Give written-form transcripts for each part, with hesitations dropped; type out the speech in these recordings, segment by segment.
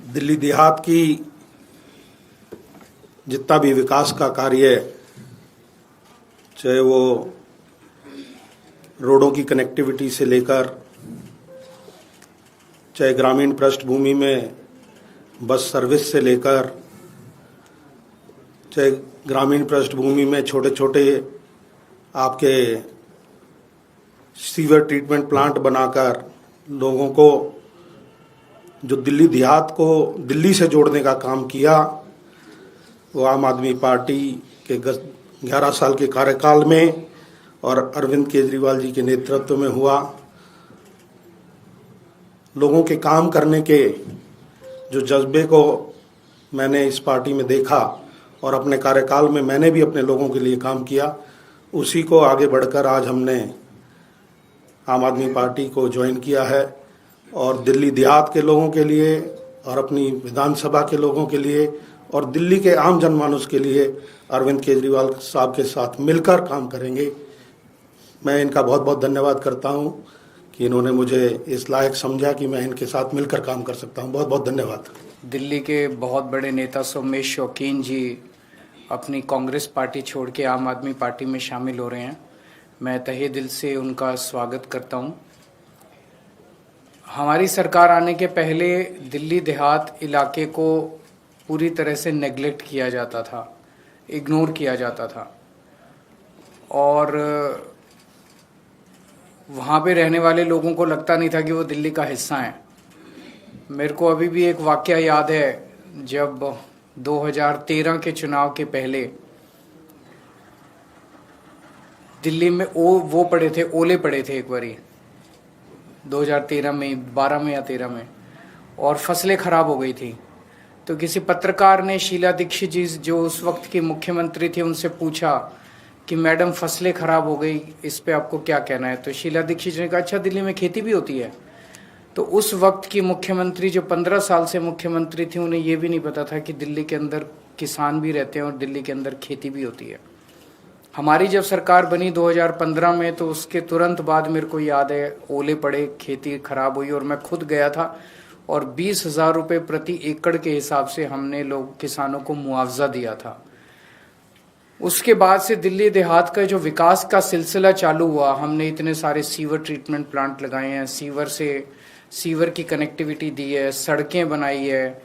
दिल्ली देहात की जितना भी विकास का कार्य है, चाहे वो रोडों की कनेक्टिविटी से लेकर, चाहे ग्रामीण पृष्ठभूमि में बस सर्विस से लेकर, चाहे ग्रामीण पृष्ठभूमि में छोटे छोटे आपके सीवर ट्रीटमेंट प्लांट बनाकर लोगों को, जो दिल्ली देहात को दिल्ली से जोड़ने का काम किया, वो आम आदमी पार्टी के 11 साल के कार्यकाल में और अरविंद केजरीवाल जी के नेतृत्व में हुआ। लोगों के काम करने के जो जज्बे को मैंने इस पार्टी में देखा और अपने कार्यकाल में मैंने भी अपने लोगों के लिए काम किया, उसी को आगे बढ़कर आज हमने आम आदमी पार्टी को ज्वाइन किया है और दिल्ली देहात के लोगों के लिए और अपनी विधानसभा के लोगों के लिए और दिल्ली के आम जनमानस के लिए अरविंद केजरीवाल साहब के साथ मिलकर काम करेंगे। मैं इनका बहुत बहुत धन्यवाद करता हूं कि इन्होंने मुझे इस लायक समझा कि मैं इनके साथ मिलकर काम कर सकता हूं। बहुत बहुत धन्यवाद। दिल्ली के बहुत बड़े नेता सोमेश शौकीन जी अपनी कांग्रेस पार्टी छोड़ के आम आदमी पार्टी में शामिल हो रहे हैं। मैं तहे दिल से उनका स्वागत करता हूं। हमारी सरकार आने के पहले दिल्ली देहात इलाके को पूरी तरह से नेग्लेक्ट किया जाता था, इग्नोर किया जाता था और वहाँ पे रहने वाले लोगों को लगता नहीं था कि वो दिल्ली का हिस्सा है। मेरे को अभी भी एक वाकया याद है, जब 2013 के चुनाव के पहले दिल्ली में वो पड़े थे, ओले पड़े थे एक बारी 2013 में, 12 में या 13 में, और फसलें खराब हो गई थी। तो किसी पत्रकार ने शीला दीक्षित जी जो उस वक्त की मुख्यमंत्री थी उनसे पूछा कि मैडम फसलें खराब हो गई, इस पे आपको क्या कहना है। तो शीला दीक्षित ने कहा अच्छा दिल्ली में खेती भी होती है। तो उस वक्त की मुख्यमंत्री जो 15 साल से मुख्यमंत्री थी, उन्हें ये भी नहीं पता था कि दिल्ली के अंदर किसान भी रहते हैं और दिल्ली के अंदर खेती भी होती है। हमारी जब सरकार बनी 2015 में, तो उसके तुरंत बाद मेरे को याद है ओले पड़े, खेती खराब हुई और मैं खुद गया था और 20,000 रुपये प्रति एकड़ के हिसाब से हमने लोग किसानों को मुआवजा दिया था। उसके बाद से दिल्ली देहात का जो विकास का सिलसिला चालू हुआ, हमने इतने सारे सीवर ट्रीटमेंट प्लांट लगाए हैं, सीवर की कनेक्टिविटी दी है, सड़कें बनाई है।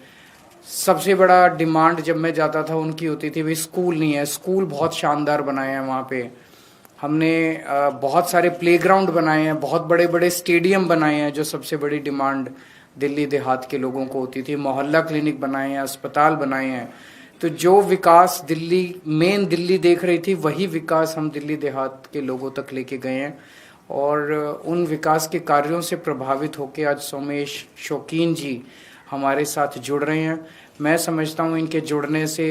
सबसे बड़ा डिमांड जब मैं जाता था उनकी होती थी भाई स्कूल नहीं है, स्कूल बहुत शानदार बनाए हैं वहाँ पे। हमने बहुत सारे प्लेग्राउंड बनाए हैं, बहुत बड़े बड़े स्टेडियम बनाए हैं, जो सबसे बड़ी डिमांड दिल्ली देहात के लोगों को होती थी। मोहल्ला क्लिनिक बनाए हैं, अस्पताल बनाए हैं। तो जो विकास दिल्ली देख रही थी, वही विकास हम दिल्ली देहात के लोगों तक लेके गए हैं और उन विकास के कार्यों से प्रभावित होकर आज सोमेश शौकीन जी हमारे साथ जुड़ रहे हैं। मैं समझता हूँ इनके जुड़ने से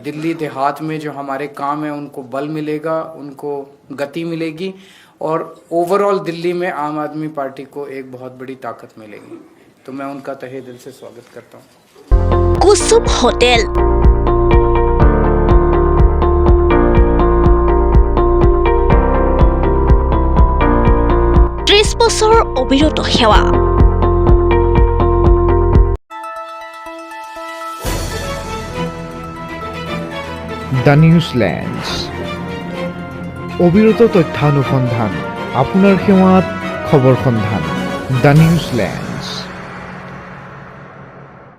दिल्ली देहात में जो हमारे काम है उनको बल मिलेगा, उनको गति मिलेगी और ओवरऑल दिल्ली में आम आदमी पार्टी को एक बहुत बड़ी ताकत मिलेगी। तो मैं उनका तहे दिल से स्वागत करता हूँ। कुसुम होटल, ত্ৰিশ বছৰ অবিৰত সেৱা। দ্য নিউজল্যান্ড, অবিৰত তথ্যানুসন্ধান, আপোনাৰ সেৱাত খবৰ সন্ধান। The Newsland.